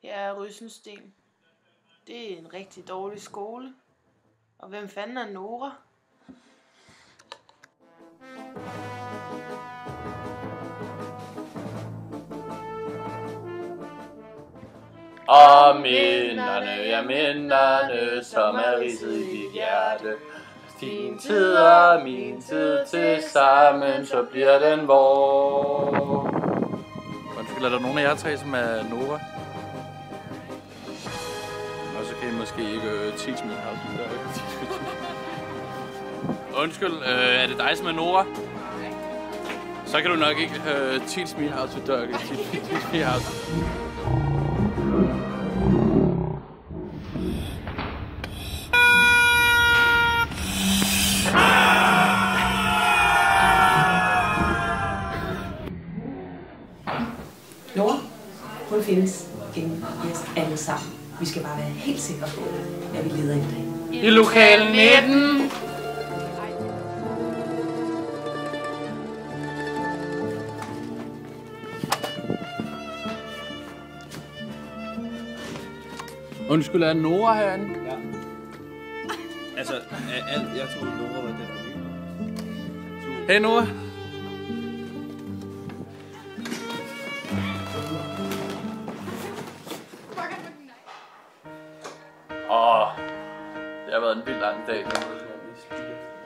Jeg er Rysensten. Det er en rigtig dårlig skole. Og hvem fanden er Nora? Og minderne, som er ridset i dit hjerte. Din tid og min tid til sammen, så bliver den vor. Undskyld, er der nogen af jer tre, som er Nora? Og så kan I måske ikke teach me how to dog. Undskyld, er det dig, som er Nora? Så kan du nok ikke teach me how to dog. Teach me how to... Nora, hun findes inden i os alle sammen. Vi skal bare være helt sikre på, hvad vi leder efter. I lokal 19. Undskyld, er Nora herinde? Ja. Altså, jeg troede Nora var den, der ville. Hey Nora. Det har været en vild lang dag. Jeg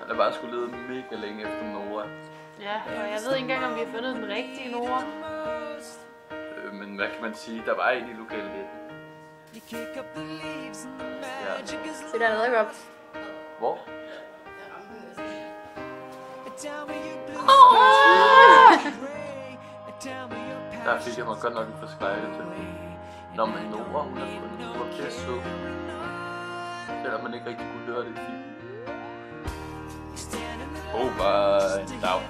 har bare skulle lede mega længe efter Nora. Ja, og jeg ved ikke engang, om vi har fundet den rigtige Nora. Men hvad kan man sige? Der var en i lokal 19. Ja. Se der nede, godt. Hvor? Der fik jeg mig godt nok en forskrækkelse. Når man Nora, hun har fundet Nora pisse sød. Selvom man ikke rigtig kunne høre det i filmen. Oh, bye. Down.